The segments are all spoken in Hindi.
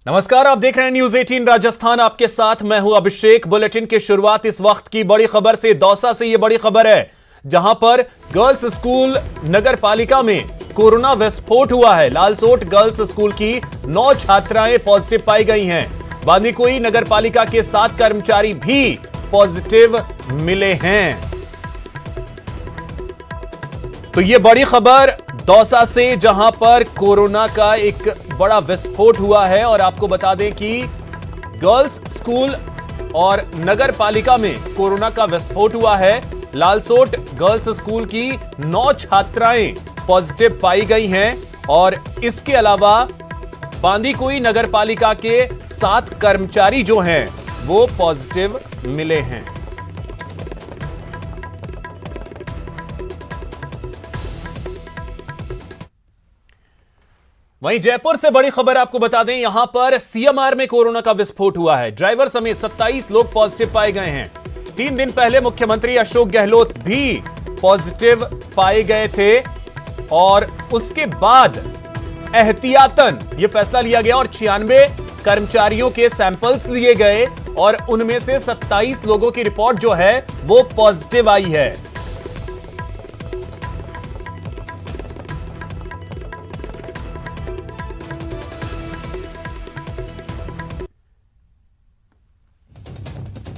नमस्कार, आप देख रहे हैं न्यूज 18 राजस्थान। आपके साथ मैं हूं अभिषेक। बुलेटिन की शुरुआत इस वक्त की बड़ी खबर से। दौसा से यह बड़ी खबर है, जहां पर गर्ल्स स्कूल नगर पालिका में कोरोना विस्फोट हुआ है। लालसोट गर्ल्स स्कूल की 9 छात्राएं पॉजिटिव पाई गई हैं। बांदीकुई नगर पालिका के 7 कर्मचारी भी पॉजिटिव मिले हैं। तो यह बड़ी खबर दौसा से, जहां पर कोरोना का एक बड़ा विस्फोट हुआ है। और आपको बता दें कि गर्ल्स स्कूल और नगर पालिका में कोरोना का विस्फोट हुआ है। लालसोट गर्ल्स स्कूल की 9 छात्राएं पॉजिटिव पाई गई हैं और इसके अलावा बांदीकुई नगर पालिका के 7 कर्मचारी जो हैं वो पॉजिटिव मिले हैं। वहीं जयपुर से बड़ी खबर आपको बता दें, यहां पर सीएमआर में कोरोना का विस्फोट हुआ है। ड्राइवर समेत 27 लोग पॉजिटिव पाए गए हैं। 3 दिन पहले मुख्यमंत्री अशोक गहलोत भी पॉजिटिव पाए गए थे और उसके बाद एहतियातन यह फैसला लिया गया और 96 कर्मचारियों के सैंपल्स लिए गए और उनमें से 27 लोगों की रिपोर्ट जो है वो पॉजिटिव आई है।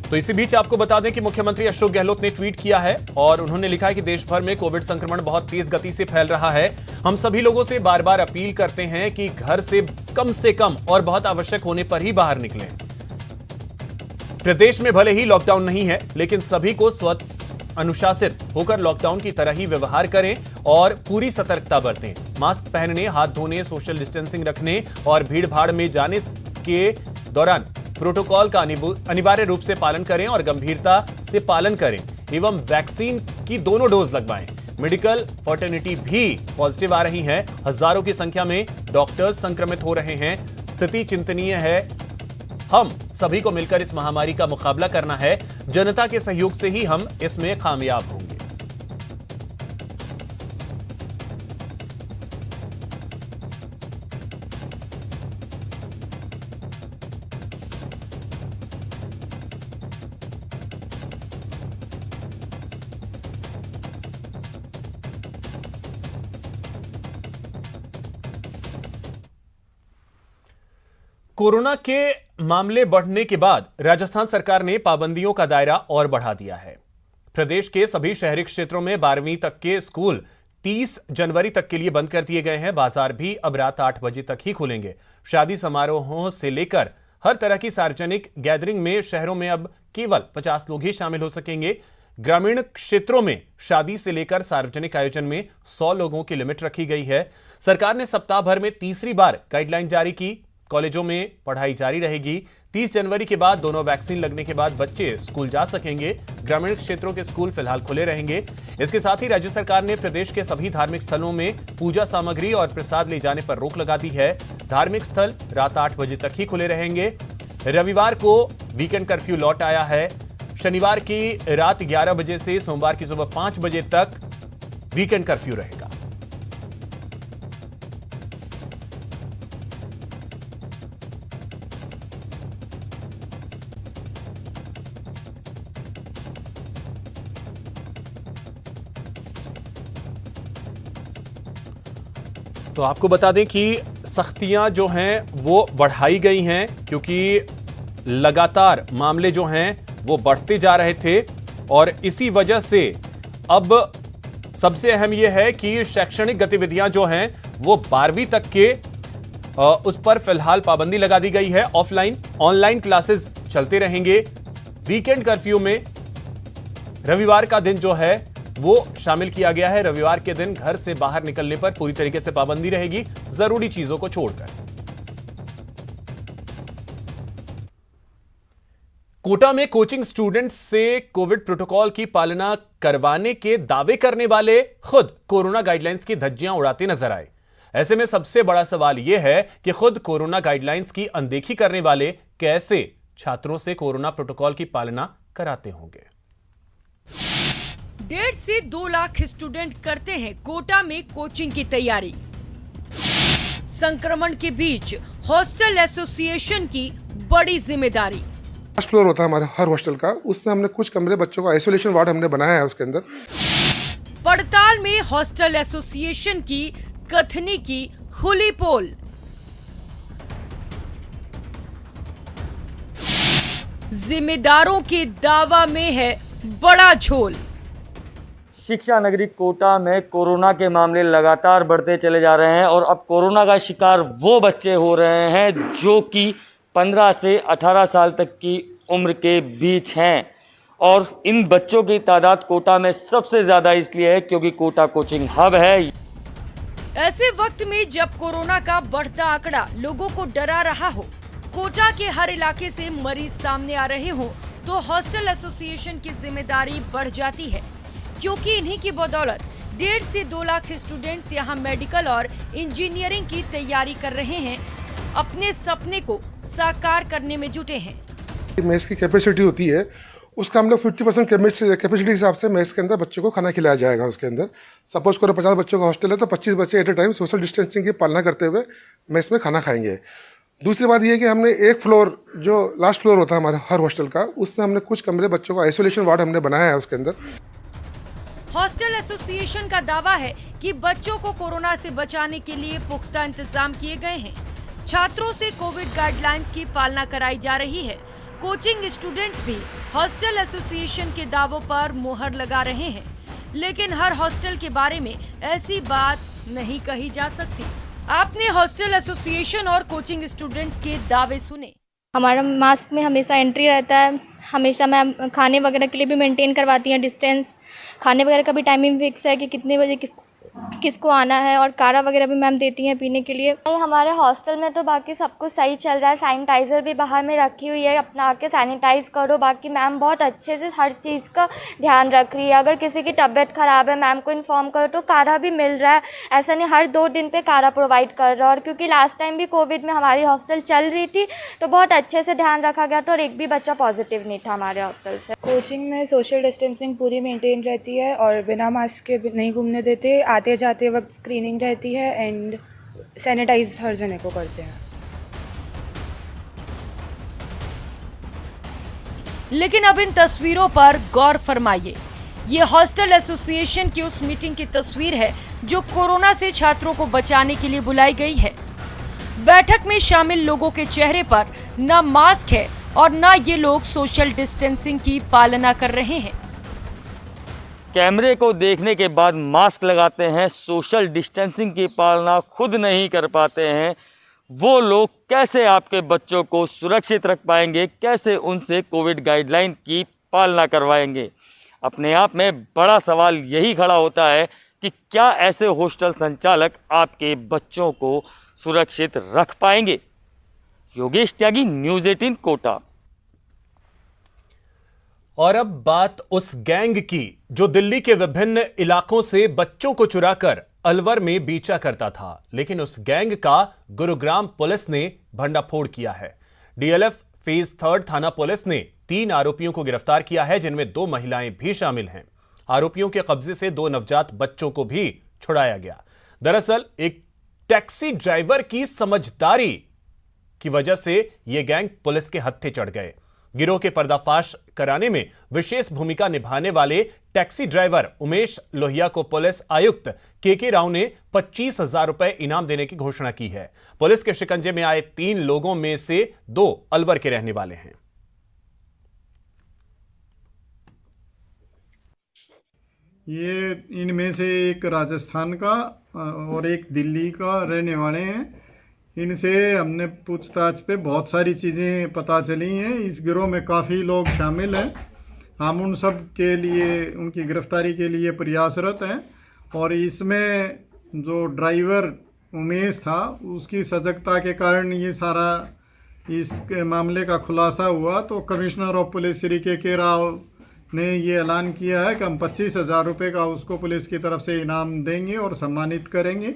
तो इसी बीच आपको बता दें कि मुख्यमंत्री अशोक गहलोत ने ट्वीट किया है और उन्होंने लिखा है कि देश भर में कोविड संक्रमण बहुत तेज गति से फैल रहा है। हम सभी लोगों से बार बार अपील करते हैं कि घर से कम और बहुत आवश्यक होने पर ही बाहर निकलें। प्रदेश में भले ही लॉकडाउन नहीं है, लेकिन सभी को स्वतः अनुशासित होकर लॉकडाउन की तरह ही व्यवहार करें और पूरी सतर्कता बरतें। मास्क पहनने, हाथ धोने, सोशल डिस्टेंसिंग रखने और भीड़ भाड़ में जाने के दौरान प्रोटोकॉल का अनिवार्य रूप से पालन करें और गंभीरता से पालन करें एवं वैक्सीन की दोनों डोज लगवाएं। मेडिकल फर्टर्निटी भी पॉजिटिव आ रही है। हजारों की संख्या में डॉक्टर्स संक्रमित हो रहे हैं। स्थिति चिंतनीय है। हम सभी को मिलकर इस महामारी का मुकाबला करना है। जनता के सहयोग से ही हम इसमें कामयाब होंगे। कोरोना के मामले बढ़ने के बाद राजस्थान सरकार ने पाबंदियों का दायरा और बढ़ा दिया है। प्रदेश के सभी शहरी क्षेत्रों में 12वीं तक के स्कूल 30 जनवरी तक के लिए बंद कर दिए गए हैं। बाजार भी अब रात 8 बजे तक ही खुलेंगे। शादी समारोहों से लेकर हर तरह की सार्वजनिक गैदरिंग में शहरों में अब केवल 50 लोग ही शामिल हो सकेंगे। ग्रामीण क्षेत्रों में शादी से लेकर सार्वजनिक आयोजन में 100 लोगों की लिमिट रखी गई है। सरकार ने सप्ताह भर में तीसरी बार गाइडलाइन जारी की। कॉलेजों में पढ़ाई जारी रहेगी। 30 जनवरी के बाद दोनों वैक्सीन लगने के बाद बच्चे स्कूल जा सकेंगे। ग्रामीण क्षेत्रों के स्कूल फिलहाल खुले रहेंगे। इसके साथ ही राज्य सरकार ने प्रदेश के सभी धार्मिक स्थलों में पूजा सामग्री और प्रसाद ले जाने पर रोक लगा दी है। धार्मिक स्थल रात 8 बजे तक ही खुले रहेंगे। रविवार को वीकेंड कर्फ्यू लौट आया है। शनिवार की रात 11 बजे से सोमवार की सुबह 5 बजे तक वीकेंड कर्फ्यू रहेगा। तो आपको बता दें कि सख्तियां जो हैं वो बढ़ाई गई हैं, क्योंकि लगातार मामले जो हैं वो बढ़ते जा रहे थे और इसी वजह से अब सबसे अहम यह है कि शैक्षणिक गतिविधियां जो हैं वो 12वीं तक के उस पर फिलहाल पाबंदी लगा दी गई है। ऑफलाइन ऑनलाइन क्लासेस चलते रहेंगे। वीकेंड कर्फ्यू में रविवार का दिन जो है वो शामिल किया गया है। रविवार के दिन घर से बाहर निकलने पर पूरी तरीके से पाबंदी रहेगी, जरूरी चीजों को छोड़कर। कोटा में कोचिंग स्टूडेंट्स से कोविड प्रोटोकॉल की पालना करवाने के दावे करने वाले खुद कोरोना गाइडलाइंस की धज्जियां उड़ाते नजर आए। ऐसे में सबसे बड़ा सवाल यह है कि खुद कोरोना गाइडलाइंस की अनदेखी करने वाले कैसे छात्रों से कोरोना प्रोटोकॉल की पालना कराते होंगे। 1.5 से 2 लाख स्टूडेंट करते हैं कोटा में कोचिंग की तैयारी। संक्रमण के बीच हॉस्टल एसोसिएशन की बड़ी जिम्मेदारी। फर्स्ट फ्लोर होता है हमारे हर हॉस्टल का, उसमें हमने कुछ कमरे बच्चों को आइसोलेशन वार्ड हमने बनाया है। उसके अंदर पड़ताल में हॉस्टल एसोसिएशन की कथनी की खुली पोल। जिम्मेदारों के दावा में है बड़ा झोल। शिक्षा नगरी कोटा में कोरोना के मामले लगातार बढ़ते चले जा रहे हैं और अब कोरोना का शिकार वो बच्चे हो रहे हैं जो कि 15 से 18 साल तक की उम्र के बीच हैं। और इन बच्चों की तादाद कोटा में सबसे ज़्यादा इसलिए है क्योंकि कोटा कोचिंग हब है। ऐसे वक्त में जब कोरोना का बढ़ता आंकड़ा लोगों को डरा रहा हो, कोटा के हर इलाके से मरीज सामने आ रहे हों, तो हॉस्टल एसोसिएशन की जिम्मेदारी बढ़ जाती है, क्योंकि इन्हीं की बदौलत 1.5 से 2 लाख स्टूडेंट्स यहाँ मेडिकल और इंजीनियरिंग की तैयारी कर रहे हैं, अपने सपने को साकार करने में जुटे हैं। मेस की कैपेसिटी होती है, उसका हम लोग 50% कैपेसिटी हिसाब से मेस के अंदर बच्चों को खाना खिलाया जाएगा। उसके अंदर सपोज करो 50 बच्चों का हॉस्टल है तो 25 बच्चे at a time social distancing की पालना करते हुए मेस में खाना खाएंगे। दूसरी बात यह है कि हमने एक फ्लोर, जो लास्ट फ्लोर होता है हमारे हर हॉस्टल का, उसमें हमने कुछ कमरे बच्चों को आइसोलेशन वार्ड हमने बनाया है। उसके अंदर हॉस्टल एसोसिएशन का दावा है कि बच्चों को कोरोना से बचाने के लिए पुख्ता इंतजाम किए गए हैं। छात्रों से कोविड गाइडलाइंस की पालना कराई जा रही है। कोचिंग स्टूडेंट्स भी हॉस्टल एसोसिएशन के दावों पर मुहर लगा रहे हैं, लेकिन हर हॉस्टल के बारे में ऐसी बात नहीं कही जा सकती। आपने हॉस्टल एसोसिएशन और कोचिंग स्टूडेंट्स के दावे सुने। हमारा मास्क में हमेशा एंट्री रहता है, हमेशा मैम खाने वगैरह के लिए भी मेंटेन करवाती हैं डिस्टेंस। खाने वगैरह का भी टाइमिंग फिक्स है कि कितने बजे किसको आना है, और काढ़ा वगैरह भी मैम देती हैं पीने के लिए। हमारे हॉस्टल में तो बाकी सब कुछ सही चल रहा है। सैनिटाइज़र भी बाहर में रखी हुई है, अपना आके सैनिटाइज़ करो। बाकी मैम बहुत अच्छे से हर चीज़ का ध्यान रख रही है। अगर किसी की तबीयत ख़राब है मैम को इन्फॉर्म करो तो काढ़ा भी मिल रहा है। ऐसा नहीं हर 2 दिन पे काढ़ा प्रोवाइड कर रहा है। और क्योंकि लास्ट टाइम भी कोविड में हमारी हॉस्टल चल रही थी तो बहुत अच्छे से ध्यान रखा गया था और एक भी बच्चा पॉजिटिव नहीं था हमारे हॉस्टल से। कोचिंग में सोशल डिस्टेंसिंग पूरी मेंटेन रहती है और बिना मास्क के नहीं घूमने देते। आते जाते वक्त स्क्रीनिंग रहती है एंड सैनिटाइज हर जने को करते हैं। लेकिन अब इन तस्वीरों पर गौर फरमाइए। ये हॉस्टल एसोसिएशन की उस मीटिंग की तस्वीर है जो कोरोना से छात्रों को बचाने के लिए बुलाई गई है। बैठक में शामिल लोगों के चेहरे पर न मास्क है और न ये लोग सोशल डिस्टेंसिंग की पालना कर रहे हैं। कैमरे को देखने के बाद मास्क लगाते हैं, सोशल डिस्टेंसिंग की पालना खुद नहीं कर पाते हैं, वो लोग कैसे आपके बच्चों को सुरक्षित रख पाएंगे, कैसे उनसे कोविड गाइडलाइन की पालना करवाएंगे। अपने आप में बड़ा सवाल यही खड़ा होता है कि क्या ऐसे हॉस्टल संचालक आपके बच्चों को सुरक्षित रख पाएंगे। योगेश त्यागी, न्यूज़ 18 कोटा। और अब बात उस गैंग की जो दिल्ली के विभिन्न इलाकों से बच्चों को चुराकर अलवर में बेचा करता था, लेकिन उस गैंग का गुरुग्राम पुलिस ने भंडाफोड़ किया है। डीएलएफ फेज 3 थाना पुलिस ने 3 आरोपियों को गिरफ्तार किया है, जिनमें 2 महिलाएं भी शामिल हैं। आरोपियों के कब्जे से 2 नवजात बच्चों को भी छुड़ाया गया। दरअसल एक टैक्सी ड्राइवर की समझदारी की वजह से यह गैंग पुलिस के हत्थे चढ़ गए। गिरोह के पर्दाफाश कराने में विशेष भूमिका निभाने वाले टैक्सी ड्राइवर उमेश लोहिया को पुलिस आयुक्त के राव ने 25,000 रुपए इनाम देने की घोषणा की है। पुलिस के शिकंजे में आए 3 लोगों में से 2 अलवर के रहने वाले हैं। ये इनमें से एक राजस्थान का और एक दिल्ली का रहने वाले हैं। इनसे हमने पूछताछ पे बहुत सारी चीज़ें पता चली हैं। इस गिरोह में काफ़ी लोग शामिल हैं। हम उन सब के लिए उनकी गिरफ्तारी के लिए प्रयासरत हैं। और इसमें जो ड्राइवर उमेश था उसकी सजगता के कारण ये सारा इस मामले का खुलासा हुआ। तो कमिश्नर ऑफ पुलिस श्री के राव ने ये ऐलान किया है कि हम 25,000 रुपये का उसको पुलिस की तरफ से इनाम देंगे और सम्मानित करेंगे।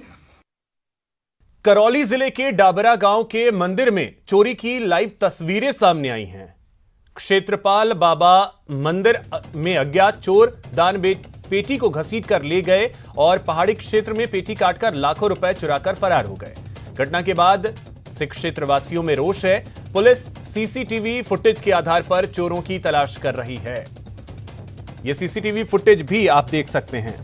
करौली जिले के डाबरा गांव के मंदिर में चोरी की लाइव तस्वीरें सामने आई हैं। क्षेत्रपाल बाबा मंदिर में अज्ञात चोर दान पेटी को घसीट कर ले गए और पहाड़ी क्षेत्र में पेटी काटकर लाखों रुपए चुराकर फरार हो गए। घटना के बाद सिख क्षेत्रवासियों में रोष है। पुलिस सीसीटीवी फुटेज के आधार पर चोरों की तलाश कर रही है। यह सीसीटीवी फुटेज भी आप देख सकते हैं।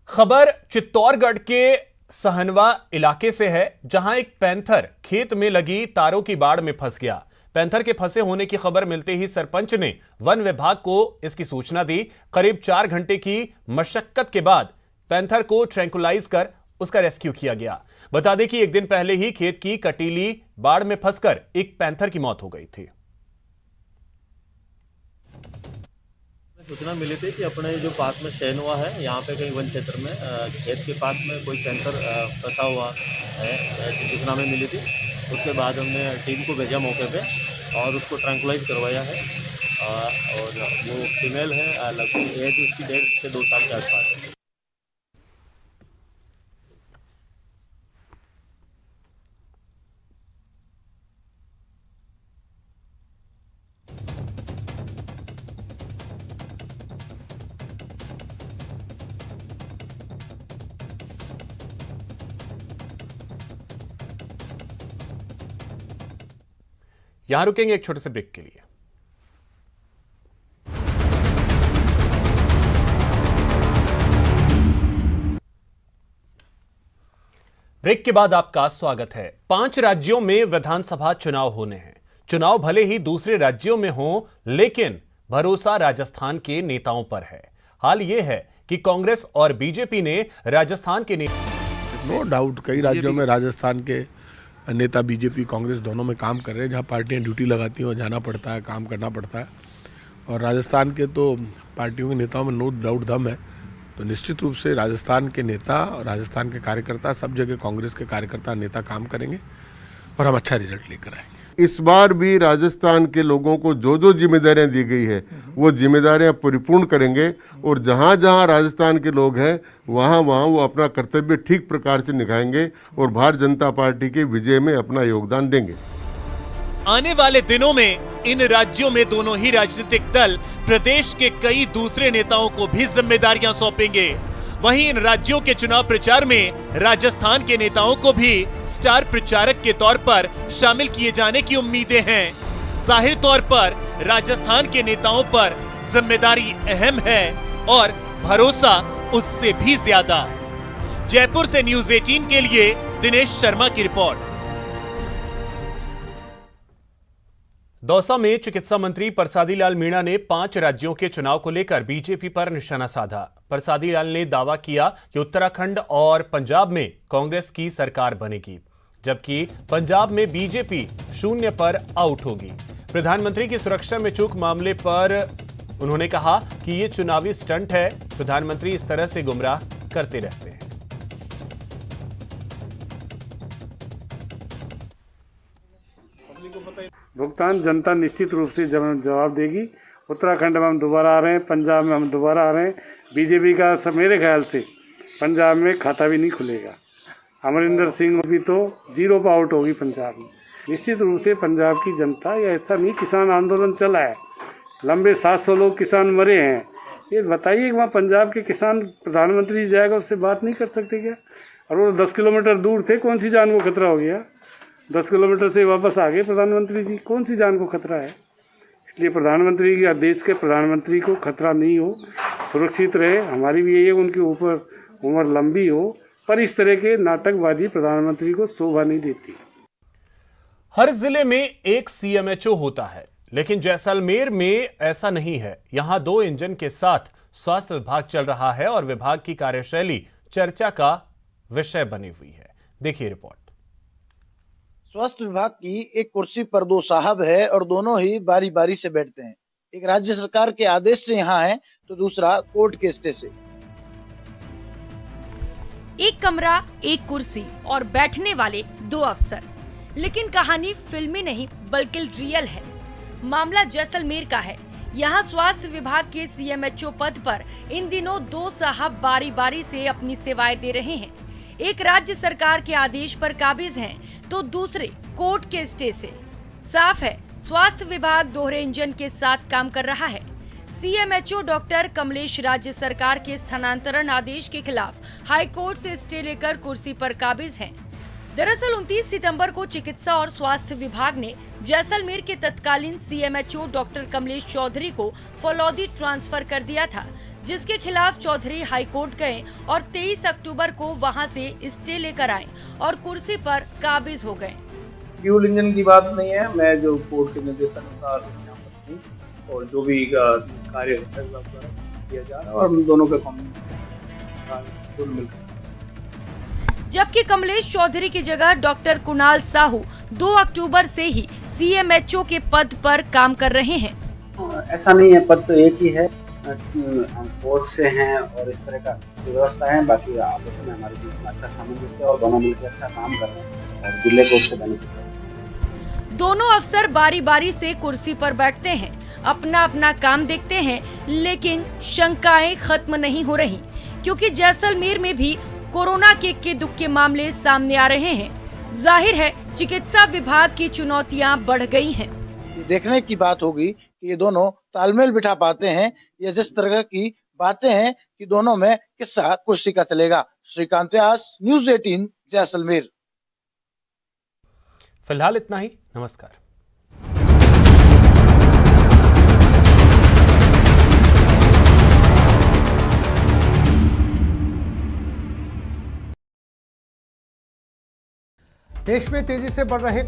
खबर चित्तौड़गढ़ के सहनवा इलाके से है, जहां एक पैंथर खेत में लगी तारों की बाड़ में फंस गया। पैंथर के फंसे होने की खबर मिलते ही सरपंच ने वन विभाग को इसकी सूचना दी। करीब 4 घंटे की मशक्कत के बाद पैंथर को ट्रैंकुलाइज कर उसका रेस्क्यू किया गया। बता दें कि एक दिन पहले ही खेत की कटीली बाड़ में फंसकर एक पैंथर की मौत हो गई थी। सूचना मिली थी कि अपने जो पास में सहनवा है, यहाँ पे कहीं वन क्षेत्र में खेत के पास में कोई पैंथर फंसा हुआ है, सूचना में मिली थी। उसके बाद हमने टीम को भेजा मौके पे और उसको ट्रैंकुलाइज करवाया है। और वो फीमेल है, लगभग एज उसकी 1.5 से 2 साल के आसपास है। यहां रुकेंगे एक छोटे से ब्रेक के लिए। ब्रेक के बाद आपका स्वागत है। 5 राज्यों में विधानसभा चुनाव होने हैं। चुनाव भले ही दूसरे राज्यों में हो, लेकिन भरोसा राजस्थान के नेताओं पर है। हाल यह है कि कांग्रेस और बीजेपी ने राजस्थान के नो डाउट कई राज्यों में राजस्थान के नेता बीजेपी कांग्रेस दोनों में काम कर रहे हैं। जहां पार्टियां ड्यूटी लगाती हैं वहाँ जाना पड़ता है, काम करना पड़ता है। और राजस्थान के तो पार्टियों के नेताओं में नो डाउट दम है। तो निश्चित रूप से राजस्थान के नेता और राजस्थान के कार्यकर्ता, सब जगह कांग्रेस के कार्यकर्ता नेता काम करेंगे और हम अच्छा रिजल्ट लेकर आएंगे। इस बार भी राजस्थान के लोगों को जो जो जिम्मेदारियां दी गई है वो जिम्मेदारियां परिपूर्ण करेंगे और जहां जहां राजस्थान के लोग हैं वहां वहां वो अपना कर्तव्य ठीक प्रकार से निभाएंगे और भारतीय जनता पार्टी के विजय में अपना योगदान देंगे। आने वाले दिनों में इन राज्यों में दोनों ही राजनीतिक दल प्रदेश के कई दूसरे नेताओं को भी जिम्मेदारियां सौंपेंगे। वहीं इन राज्यों के चुनाव प्रचार में राजस्थान के नेताओं को भी स्टार प्रचारक के तौर पर शामिल किए जाने की उम्मीदें हैं। जाहिर तौर पर राजस्थान के नेताओं पर जिम्मेदारी अहम है और भरोसा उससे भी ज्यादा। जयपुर से न्यूज़ 18 के लिए दिनेश शर्मा की रिपोर्ट। दौसा में चिकित्सा मंत्री परसादी लाल मीणा ने 5 राज्यों के चुनाव को लेकर बीजेपी पर निशाना साधा। परसादी लाल ने दावा किया कि उत्तराखंड और पंजाब में कांग्रेस की सरकार बनेगी, जबकि पंजाब में बीजेपी 0 पर आउट होगी। प्रधानमंत्री की सुरक्षा में चूक मामले पर उन्होंने कहा कि ये चुनावी स्टंट है, प्रधानमंत्री इस तरह से गुमराह करते रहते हैं। भुगतान जनता निश्चित रूप से जवाब देगी। उत्तराखंड में हम दोबारा आ रहे हैं, पंजाब में हम दोबारा आ रहे हैं। बीजेपी का सब मेरे ख्याल से पंजाब में खाता भी नहीं खुलेगा। अमरिंदर सिंह भी तो 0 पर आउट होगी पंजाब में। निश्चित रूप से पंजाब की जनता, या ऐसा नहीं किसान आंदोलन चला है, लंबे 700 लोग किसान मरे हैं। ये बताइए वहाँ पंजाब के किसान प्रधानमंत्री जाएगा उससे बात नहीं कर सकते क्या? और वो 10 किलोमीटर दूर थे, कौन सी जान को खतरा हो गया? 10 किलोमीटर से वापस आ गए प्रधानमंत्री जी, कौन सी जान को खतरा है? इसलिए प्रधानमंत्री या देश के प्रधानमंत्री को खतरा नहीं हो, सुरक्षित रहे। हमारी भी यही है उनके ऊपर उम्र लंबी हो, पर इस तरह के नाटकबाजी प्रधानमंत्री को शोभा नहीं देती। हर जिले में एक सीएमएचओ होता है, लेकिन जैसलमेर में ऐसा नहीं है। यहां 2 इंजन के साथ स्वास्थ्य विभाग चल रहा है और विभाग की कार्यशैली चर्चा का विषय बनी हुई है। देखिए रिपोर्ट। स्वास्थ्य विभाग की एक कुर्सी पर 2 साहब है और दोनों ही बारी बारी से बैठते हैं। एक राज्य सरकार के आदेश से यहाँ है तो दूसरा कोर्ट के स्टे से। एक कमरा, एक कुर्सी और बैठने वाले 2 अफसर। लेकिन कहानी फिल्मी नहीं बल्कि रियल है। मामला जैसलमेर का है। यहाँ स्वास्थ्य विभाग के सीएमएचओ पद पर इन दिनों 2 साहब बारी बारी से अपनी सेवाएं दे रहे हैं। एक राज्य सरकार के आदेश पर काबिज हैं, तो दूसरे कोर्ट के स्टे से। साफ है, स्वास्थ्य विभाग दोहरे इंजन के साथ काम कर रहा है। सीएमएचओ डॉक्टर कमलेश राज्य सरकार के स्थानांतरण आदेश के खिलाफ हाईकोर्ट से स्टे लेकर कुर्सी पर काबिज हैं। दरअसल 29 सितंबर को चिकित्सा और स्वास्थ्य विभाग ने जैसलमेर के तत्कालीन सीएमएचओ डॉक्टर कमलेश चौधरी को फलौदी ट्रांसफर कर दिया था, जिसके खिलाफ चौधरी हाईकोर्ट गए और 23 अक्टूबर को वहां से स्टे लेकर आए और कुर्सी पर काबिज हो गए। फ्यूल इंजन की बात नहीं है, मैं जो कोर्ट के निर्देशानुसार यहाँ पर हूँ और जो भी कार्य किया जा रहा है और हम दोनों का कॉम्बिनेशन मिलकर। जबकि कमलेश चौधरी की जगह डॉक्टर कुणाल साहू 2 अक्टूबर से ही सीएमएचओ के पद पर काम कर रहे हैं। ऐसा नहीं है, पद तो एक ही है, हम कोर्ट से हैं और इस तरह का व्यवस्था है। बाकी आपस में हमारे बीच में अच्छा सामंजस्य और दोनों मिलकर अच्छा काम कर रहे हैं और जिले को उससे बेनिफिट है। दोनों अफसर बारी बारी से कुर्सी पर बैठते हैं, अपना अपना काम देखते हैं, लेकिन शंकाएं खत्म नहीं हो रही, क्योंकि जैसलमेर में भी कोरोना के इक्के दुक्के मामले सामने आ रहे हैं। जाहिर है चिकित्सा विभाग की चुनौतियां बढ़ गई हैं। देखने की बात होगी कि ये दोनों तालमेल बिठा पाते हैं या जिस तरह की बातें हैं कि दोनों में किस्सा कुर्सी का चलेगा। श्रीकांत व्यास, न्यूज़ 18 जैसलमेर। फिलहाल इतना ही, नमस्कार। देश में तेजी से बढ़ रहे